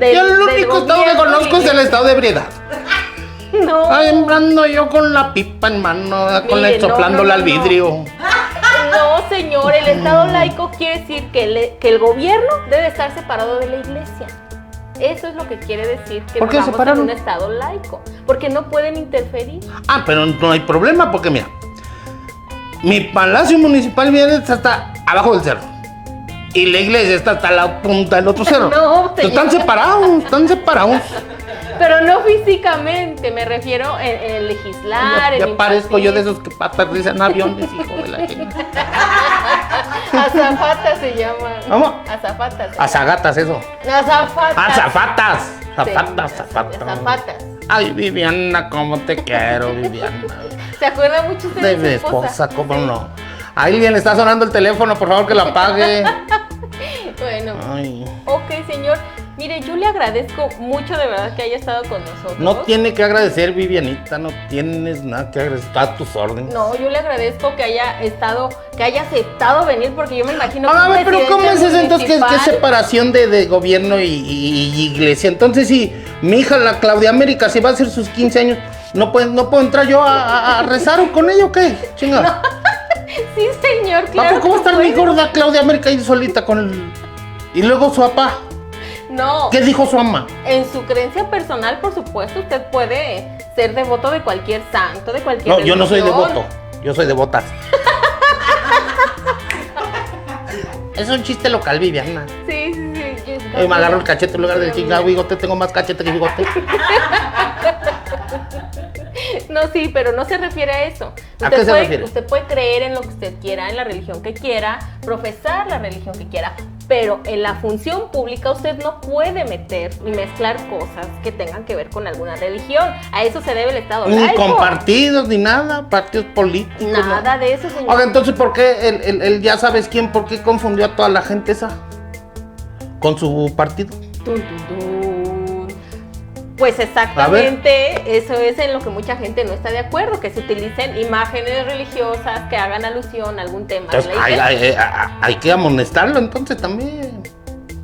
Yo el único estado que conozco es el estado de ebriedad. No. Ando yo con la pipa en mano, Mire, soplándola al no. vidrio. No, señor, el Estado laico quiere decir que el gobierno debe estar separado de la iglesia. Eso es lo que quiere decir que ¿Por qué vamos separaron? en un Estado laico. Porque no pueden interferir. Pero no hay problema porque mira, mi palacio municipal viene hasta abajo del cerro. Y la iglesia está hasta la punta del otro cerro. No, señor. Están separados. Pero no físicamente, me refiero en legislar, Ya en parezco yo de impartir. esos que aterrizan aviones, hijo de la gente. Azafatas se llama. ¿Cómo? Azafatas. Azagatas, eso. Azafatas. Zapatas. Azafatas. Ay, Viviana, cómo te quiero, Viviana. ¿Se acuerda mucho usted De de mi su esposa? esposa, cómo no. Alguien le está sonando el teléfono, por favor que lo apague. Bueno, Ay. ok, señor. Mire, yo le agradezco mucho de verdad que haya estado con nosotros. No tiene que agradecer, Vivianita, no tienes nada que agradecer, está a tus órdenes. No, yo le agradezco que haya aceptado venir, porque yo me imagino que A un ver, pero ¿cómo es presidente eso entonces? ¿Qué municipal- separación de gobierno y iglesia? Entonces, si mi hija, la Claudia América, si va a hacer sus 15 años, ¿no puedo entrar yo a rezar con ella o qué? Chinga. Sí, señor, claro. ¿Cómo que está mi puede. gorda Claudia América ahí solita con el... Y luego su papá? No. ¿Qué dijo su mamá? En su creencia personal, por supuesto, usted puede ser devoto de cualquier santo, de cualquier No, yo no soy religión. devoto, yo soy devotas. Es un chiste local, Viviana. Sí. Me agarro el cachete en lugar del chingado bigote, tengo más cachete que bigote. No, sí, pero no se refiere a eso. ¿A qué se refiere? Usted puede creer en lo que usted quiera, en la religión que quiera, profesar la religión que quiera, pero en la función pública usted no puede meter y mezclar cosas que tengan que ver con alguna religión. A eso se debe el Estado Ni laico. con partidos, ni nada, partidos políticos. Nada no. de eso, señor. Oiga, entonces, ¿por qué el ya sabes quién, por qué confundió a toda la gente esa? Con su partido. Tun, tun, tun. Pues exactamente, eso es en lo que mucha gente no está de acuerdo, que se utilicen imágenes religiosas que hagan alusión a algún tema de Entonces, la iglesia. hay que amonestarlo entonces también.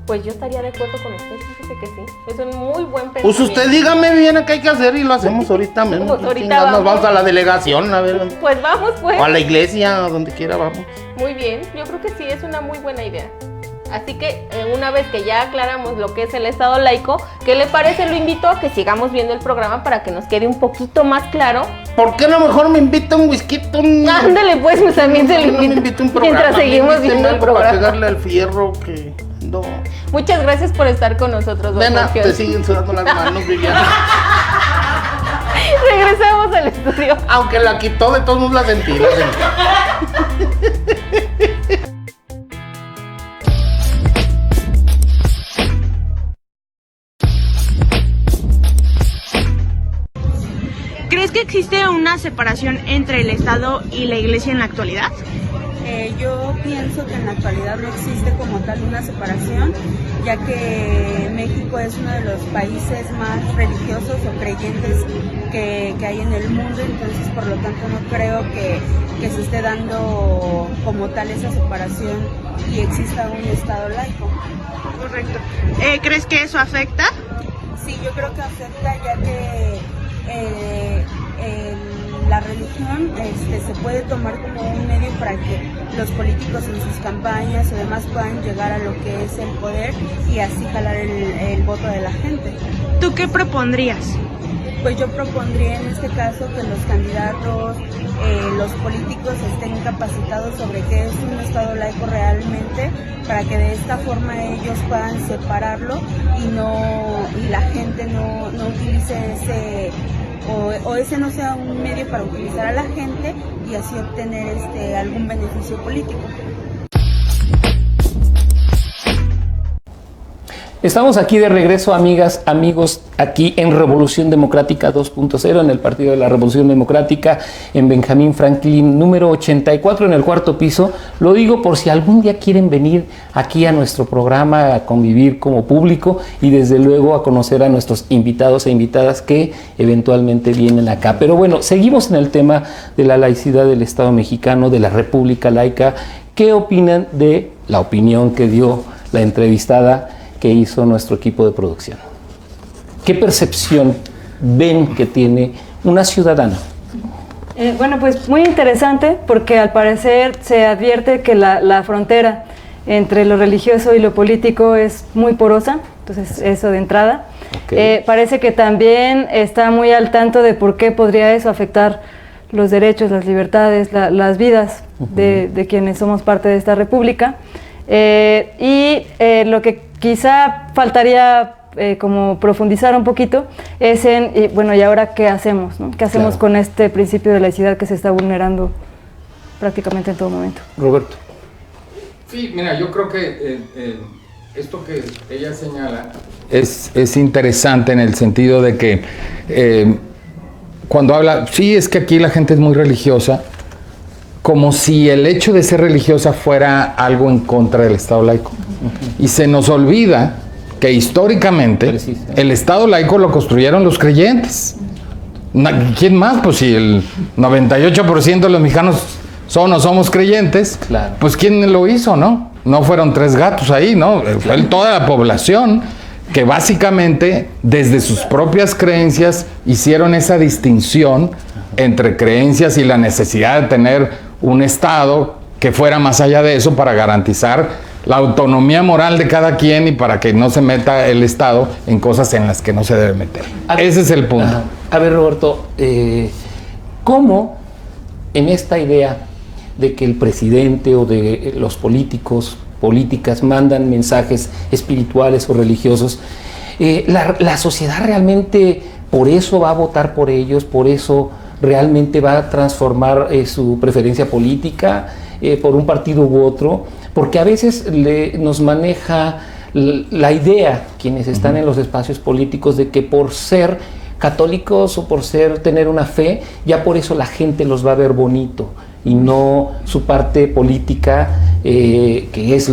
Pues yo estaría de acuerdo con usted, fíjese que sí. Es un muy buen pensamiento. Pues usted dígame bien qué hay que hacer y lo hacemos ahorita mismo. Pues ahorita Chingados, nos vamos. vamos a la delegación, a ver. Pues vamos, pues. O a la iglesia, a donde quiera vamos. Muy bien, yo creo que sí, es una muy buena idea. Así que una vez que ya aclaramos lo que es el Estado laico, ¿qué le parece? Lo invito a que sigamos viendo el programa para que nos quede un poquito más claro. ¿Por qué no mejor me invita un whisky? Ándale, pues, pues también se lo No me invito. invita un programa. Mientras seguimos invíteme viendo el algo para programa. pegarle al fierro que... No. Muchas gracias por estar con nosotros, don Nena, Sergio. te siguen sudando las manos, Viviana. Regresamos al estudio. Aunque la quitó, de todos modos la sentí. ¿Crees que existe una separación entre el Estado y la Iglesia en la actualidad? Yo pienso que en la actualidad no existe como tal una separación, ya que México es uno de los países más religiosos o creyentes que hay en el mundo, entonces por lo tanto no creo que se esté dando como tal esa separación y exista un Estado laico. Correcto. ¿Crees que eso afecta? Sí, yo creo que acepta, ya que la religión se puede tomar como un medio para que los políticos en sus campañas y demás puedan llegar a lo que es el poder y así jalar el voto de la gente. ¿Tú qué propondrías? Pues yo propondría en este caso que los candidatos, los políticos estén capacitados sobre qué es un Estado laico realmente, para que de esta forma ellos puedan separarlo y la gente no utilice ese, o ese no sea un medio para utilizar a la gente y así obtener algún beneficio político. Estamos aquí de regreso, amigas, amigos, aquí en Revolución Democrática 2.0, en el Partido de la Revolución Democrática, en Benjamín Franklin, número 84, en el cuarto piso. Lo digo por si algún día quieren venir aquí a nuestro programa a convivir como público y desde luego a conocer a nuestros invitados e invitadas que eventualmente vienen acá. Pero bueno, seguimos en el tema de la laicidad del Estado mexicano, de la República Laica. ¿Qué opinan de la opinión que dio la entrevistada que hizo nuestro equipo de producción? ¿Qué percepción ven que tiene una ciudadana? Bueno, pues muy interesante, porque al parecer se advierte que la frontera entre lo religioso y lo político es muy porosa, entonces eso de entrada. Okay. Parece que también está muy al tanto de por qué podría eso afectar los derechos, las libertades, las vidas de quienes somos parte de esta república. Lo que quizá faltaría como profundizar un poquito es en, bueno, ¿y ahora qué hacemos? ¿No? ¿Qué hacemos con este principio de laicidad que se está vulnerando prácticamente en todo momento? Roberto. Sí, mira, yo creo que esto que ella señala es interesante en el sentido de que cuando habla, sí, es que aquí la gente es muy religiosa, como si el hecho de ser religiosa fuera algo en contra del Estado laico. Y se nos olvida que históricamente el Estado laico lo construyeron los creyentes. ¿Quién más? Pues si el 98% de los mexicanos son o somos creyentes, claro, pues ¿quién lo hizo, no? No fueron 3 gatos ahí, ¿no? Fue toda la población que básicamente desde sus propias creencias hicieron esa distinción entre creencias y la necesidad de tener un Estado que fuera más allá de eso para garantizar la autonomía moral de cada quien y para que no se meta el Estado en cosas en las que no se debe meter. Ese es el punto. A ver, Roberto, ¿cómo en esta idea de que el presidente o de los políticas mandan mensajes espirituales o religiosos, la sociedad realmente por eso va a votar por ellos, por eso realmente va a transformar su preferencia política por un partido u otro? Porque a veces nos maneja la idea, quienes están en los espacios políticos, de que por ser católicos o por tener una fe, ya por eso la gente los va a ver bonito y no su parte política, que es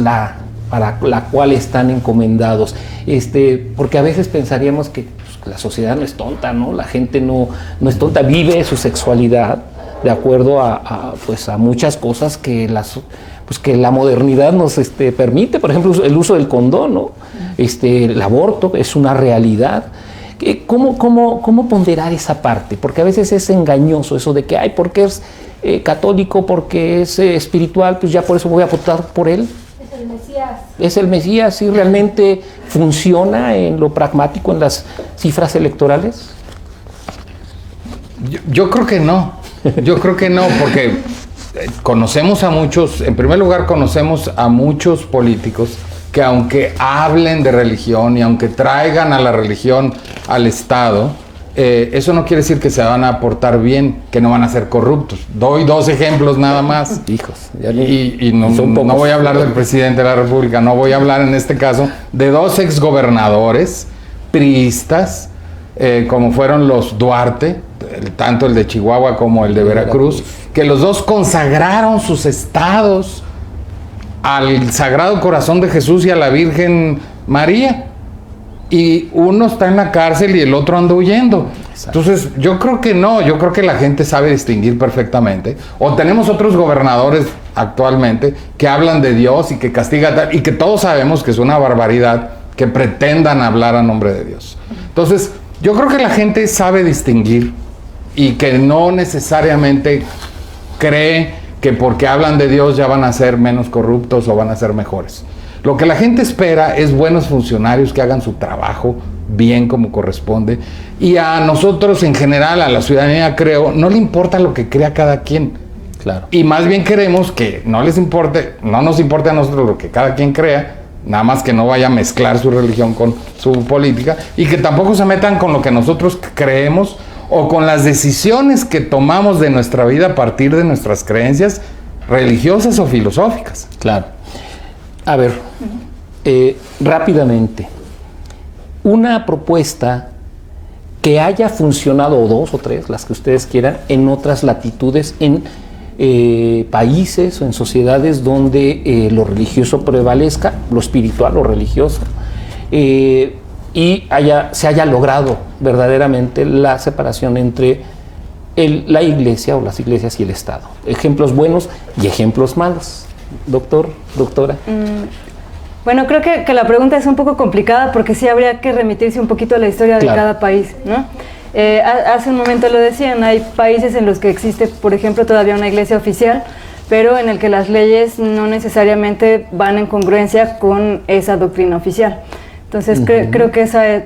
para la cual están encomendados. Porque a veces pensaríamos que la sociedad no es tonta, ¿no? La gente no es tonta, vive su sexualidad de acuerdo a muchas cosas que la modernidad nos permite. Por ejemplo, el uso del condón, ¿no? El aborto es una realidad. ¿Cómo ponderar esa parte? Porque a veces es engañoso eso de que, porque es católico, porque es espiritual, pues ya por eso voy a votar por él. Es el Mesías. ¿Es el Mesías? ¿Sí realmente funciona en lo pragmático, en las cifras electorales? Yo creo que no. Yo creo que no, porque conocemos a muchos, en primer lugar conocemos a muchos políticos que aunque hablen de religión y aunque traigan a la religión al Estado, eso no quiere decir que se van a portar bien, que no van a ser corruptos. Doy 2 ejemplos nada más. Hijos. Y no voy a hablar del presidente de la República, no voy a hablar en este caso de 2 exgobernadores priistas, como fueron los Duarte, tanto el de Chihuahua como el de Veracruz, que los 2 consagraron sus estados al Sagrado Corazón de Jesús y a la Virgen María. Y uno está en la cárcel y el otro anda huyendo. Exacto. Entonces, yo creo que no, yo creo que la gente sabe distinguir perfectamente. O tenemos otros gobernadores actualmente que hablan de Dios y que castigan, y que todos sabemos que es una barbaridad que pretendan hablar a nombre de Dios. Entonces, yo creo que la gente sabe distinguir y que no necesariamente cree que porque hablan de Dios ya van a ser menos corruptos o van a ser mejores. Lo que la gente espera es buenos funcionarios que hagan su trabajo bien como corresponde, y a nosotros en general, a la ciudadanía, creo, no le importa lo que crea cada quien. Claro. Y más bien queremos que no nos importe a nosotros lo que cada quien crea, nada más que no vaya a mezclar su religión con su política, y que tampoco se metan con lo que nosotros creemos o con las decisiones que tomamos de nuestra vida a partir de nuestras creencias religiosas o filosóficas. Claro. A ver, rápidamente, una propuesta que haya funcionado, o dos o tres, las que ustedes quieran, en otras latitudes, en países o en sociedades donde lo religioso prevalezca, lo espiritual o religioso, y se haya logrado verdaderamente la separación entre la iglesia o las iglesias y el Estado. Ejemplos buenos y ejemplos malos. Doctora. Bueno, creo que la pregunta es un poco complicada porque sí habría que remitirse un poquito a la historia de cada país, ¿no? Hace un momento lo decían, hay países en los que existe, por ejemplo, todavía una iglesia oficial, pero en el que las leyes no necesariamente van en congruencia con esa doctrina oficial. Entonces creo que esa es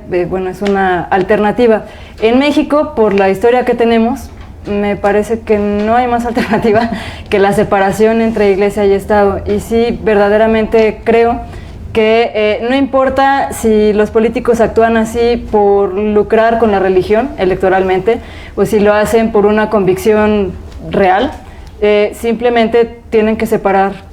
una alternativa. En México, por la historia que tenemos, me parece que no hay más alternativa que la separación entre iglesia y Estado. Y sí, verdaderamente creo que no importa si los políticos actúan así por lucrar con la religión electoralmente o si lo hacen por una convicción real, simplemente tienen que separar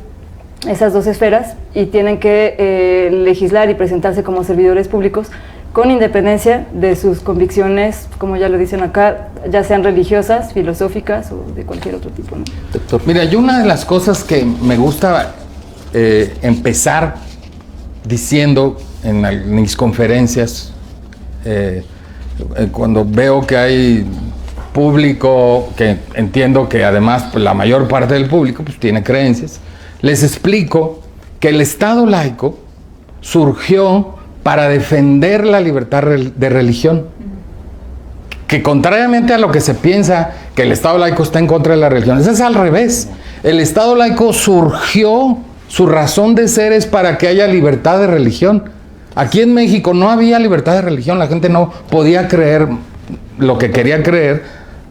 esas dos esferas y tienen que legislar y presentarse como servidores públicos con independencia de sus convicciones, como ya lo dicen acá, ya sean religiosas, filosóficas o de cualquier otro tipo, ¿no? Doctor, mira, yo una de las cosas que me gusta empezar diciendo en mis conferencias, cuando veo que hay público, que entiendo que además pues, la mayor parte del público pues, tiene creencias, les explico que el Estado laico surgió para defender la libertad de religión, que contrariamente a lo que se piensa que el Estado laico está en contra de la religión, eso es al revés. El Estado laico surgió, su razón de ser es para que haya libertad de religión. Aquí en México no había libertad de religión, la gente no podía creer lo que quería creer,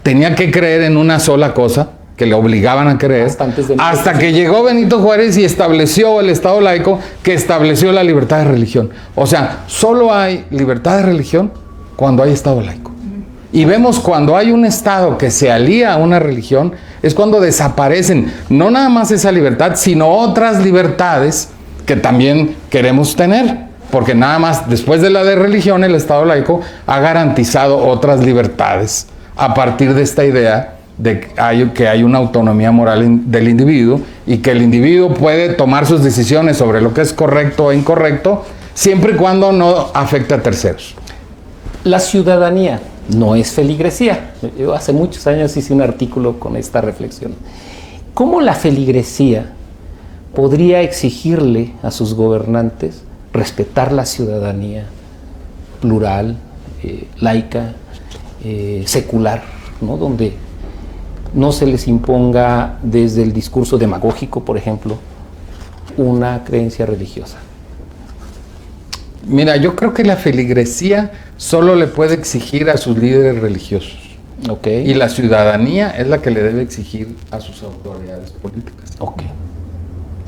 tenía que creer en una sola cosa, que le obligaban a creer, hasta que llegó Benito Juárez y estableció el Estado laico, que estableció la libertad de religión. O sea, solo hay libertad de religión cuando hay Estado laico. Y vemos cuando hay un Estado que se alía a una religión, es cuando desaparecen, no nada más esa libertad, sino otras libertades que también queremos tener. Porque nada más, después de la de religión, el Estado laico ha garantizado otras libertades a partir de esta idea de que hay una autonomía moral del individuo y que el individuo puede tomar sus decisiones sobre lo que es correcto o incorrecto siempre y cuando no afecte a terceros. La ciudadanía no es feligresía. Yo hace muchos años hice un artículo con esta reflexión. ¿Cómo la feligresía podría exigirle a sus gobernantes respetar la ciudadanía plural, laica, secular, ¿no? Donde no se les imponga desde el discurso demagógico, por ejemplo, una creencia religiosa? Mira, yo creo que la feligresía solo le puede exigir a sus líderes religiosos. Okay. Y la ciudadanía es la que le debe exigir a sus autoridades políticas. Okay.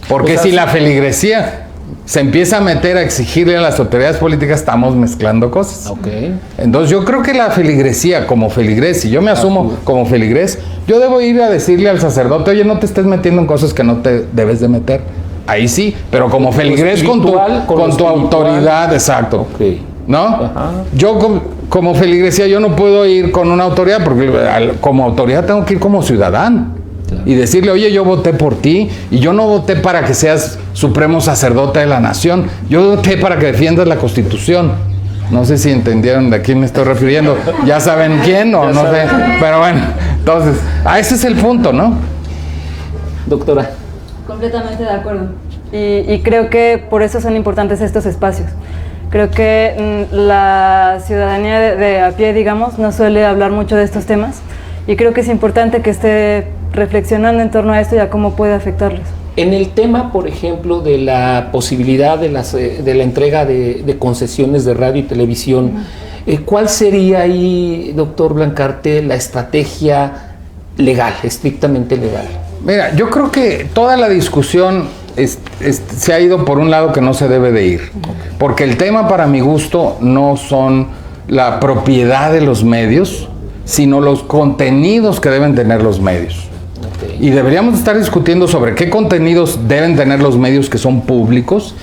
Porque si la feligresía se empieza a meter a exigirle a las autoridades políticas, estamos mezclando cosas. Okay. Entonces yo creo que la feligresía, como feligrés, si yo me asumo como feligrés, yo debo ir a decirle al sacerdote, oye, no te estés metiendo en cosas que no te debes de meter. Ahí sí, pero como feligrés con tu autoridad, exacto. Okay. ¿No? Ajá. Yo como feligresía yo no puedo ir con una autoridad, porque como autoridad tengo que ir como ciudadano. Claro. Y decirle, oye, yo voté por ti, y yo no voté para que seas supremo sacerdote de la nación, yo voté para que defiendas la Constitución. No sé si entendieron de quién me estoy refiriendo, ya saben quién o no sé, pero bueno, entonces, ese es el punto, ¿no? Doctora. Completamente de acuerdo. Y creo que por eso son importantes estos espacios. Creo que la ciudadanía de a pie, digamos, no suele hablar mucho de estos temas y creo que es importante que esté reflexionando en torno a esto y a cómo puede afectarles. En el tema, por ejemplo, de la posibilidad de la entrega de concesiones de radio y televisión, ¿cuál sería ahí, doctor Blancarte, la estrategia legal, estrictamente legal? Mira, yo creo que toda la discusión se ha ido por un lado que no se debe de ir, porque el tema, para mi gusto, no son la propiedad de los medios, sino los contenidos que deben tener los medios. Y deberíamos estar discutiendo sobre qué contenidos deben tener los medios que son públicos,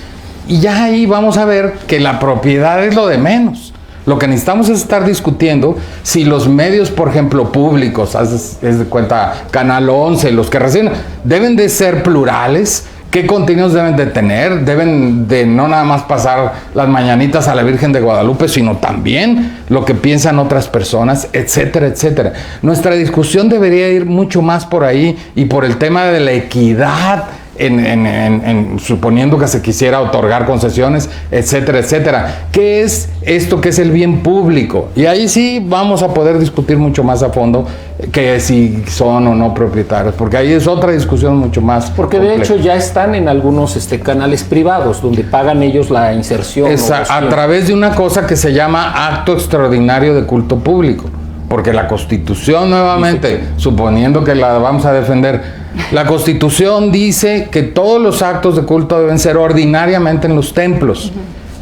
y ya ahí vamos a ver que la propiedad es lo de menos. Lo que necesitamos es estar discutiendo si los medios, por ejemplo, públicos, haz de cuenta Canal 11, los que reciben, deben de ser plurales. ¿Qué contenidos deben de tener? Deben de no nada más pasar las mañanitas a la Virgen de Guadalupe, sino también lo que piensan otras personas, etcétera, etcétera. Nuestra discusión debería ir mucho más por ahí y por el tema de la equidad, suponiendo que se quisiera otorgar concesiones, etcétera, etcétera. ¿Qué es esto que es el bien público? Y ahí sí vamos a poder discutir mucho más a fondo que si son o no propietarios, porque ahí es otra discusión mucho más porque compleja. De hecho ya están en algunos canales privados donde pagan ellos la inserción. A través de una cosa que se llama acto extraordinario de culto público, porque la Constitución, nuevamente, suponiendo que la vamos a defender, la Constitución dice que todos los actos de culto deben ser ordinariamente en los templos,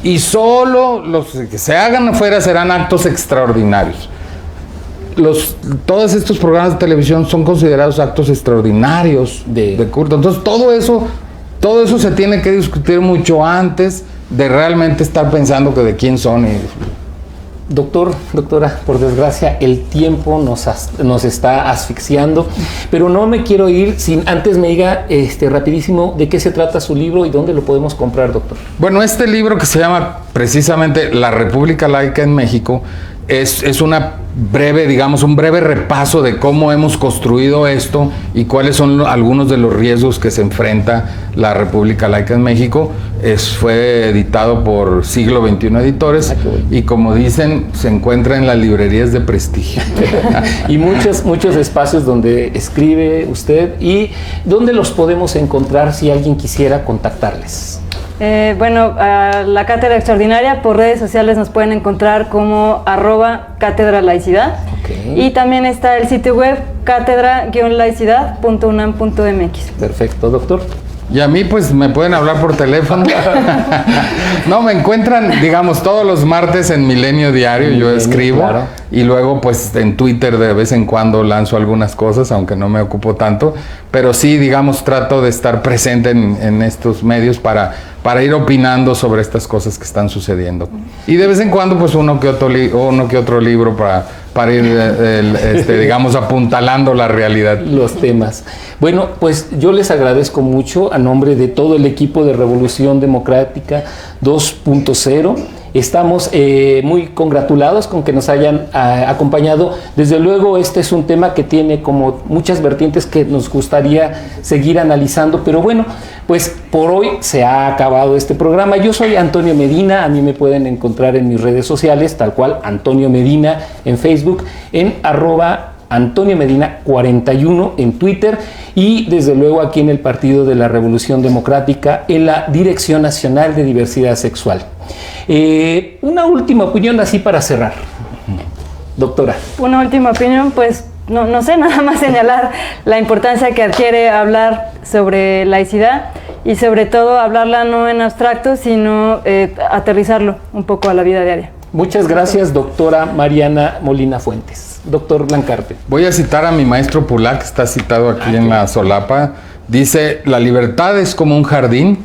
y solo los que se hagan afuera serán actos extraordinarios. Todos estos programas de televisión son considerados actos extraordinarios de culto. Entonces todo eso se tiene que discutir mucho antes de realmente estar pensando que de quién son. Doctora, por desgracia el tiempo nos está asfixiando, pero no me quiero ir sin antes me diga rapidísimo de qué se trata su libro y dónde lo podemos comprar, doctor. Bueno, este libro, que se llama precisamente La República Laica en México, es una breve, digamos, un breve repaso de cómo hemos construido esto y cuáles son algunos de los riesgos que se enfrenta la República Laica en México. Fue editado por Siglo XXI Editores y, como dicen, se encuentra en las librerías de prestigio. Y muchos espacios donde escribe usted. ¿Y dónde los podemos encontrar si alguien quisiera contactarles? A la Cátedra Extraordinaria por redes sociales nos pueden encontrar como @Cátedra Laicidad. Y también está el sitio web cátedra-laicidad.unam.mx. Perfecto, doctor. Y a mí, pues, me pueden hablar por teléfono. No, me encuentran, digamos, todos los martes en Milenio Diario, yo escribo. Claro. Y luego, pues, en Twitter de vez en cuando lanzo algunas cosas, aunque no me ocupo tanto. Pero sí, digamos, trato de estar presente en estos medios para ir opinando sobre estas cosas que están sucediendo. Y de vez en cuando, pues, uno que otro libro para ir, digamos, apuntalando la realidad. Los temas. Bueno, pues yo les agradezco mucho a nombre de todo el equipo de Revolución Democrática 2.0. Estamos muy congratulados con que nos hayan acompañado. Desde luego, este es un tema que tiene como muchas vertientes que nos gustaría seguir analizando, pero bueno, pues por hoy se ha acabado este programa. Yo soy Antonio Medina, a mí me pueden encontrar en mis redes sociales, tal cual, Antonio Medina en Facebook, en @Antonio Medina 41 en Twitter, y desde luego aquí en el Partido de la Revolución Democrática, en la Dirección Nacional de Diversidad Sexual. Una última opinión así para cerrar, doctora. Una última opinión, pues no sé, nada más señalar la importancia que adquiere hablar sobre laicidad y sobre todo hablarla no en abstracto, sino aterrizarlo un poco a la vida diaria. Muchas gracias, doctora Mariana Molina Fuentes. Doctor Blancarte. Voy a citar a mi maestro Pulac, que está citado aquí en la solapa. Dice: la libertad es como un jardín,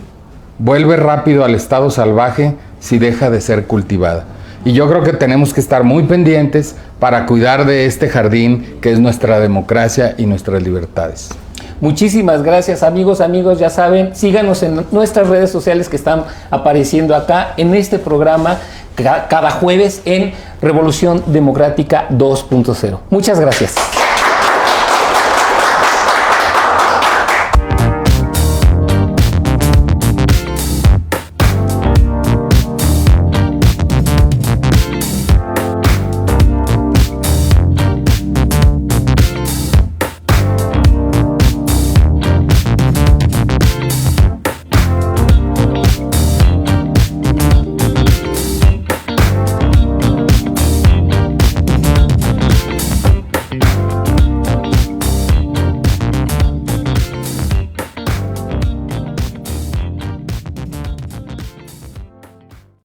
vuelve rápido al estado salvaje si deja de ser cultivada. Y yo creo que tenemos que estar muy pendientes para cuidar de este jardín que es nuestra democracia y nuestras libertades. Muchísimas gracias, amigos, ya saben, síganos en nuestras redes sociales que están apareciendo acá en este programa cada jueves en Revolución Democrática 2.0. Muchas gracias.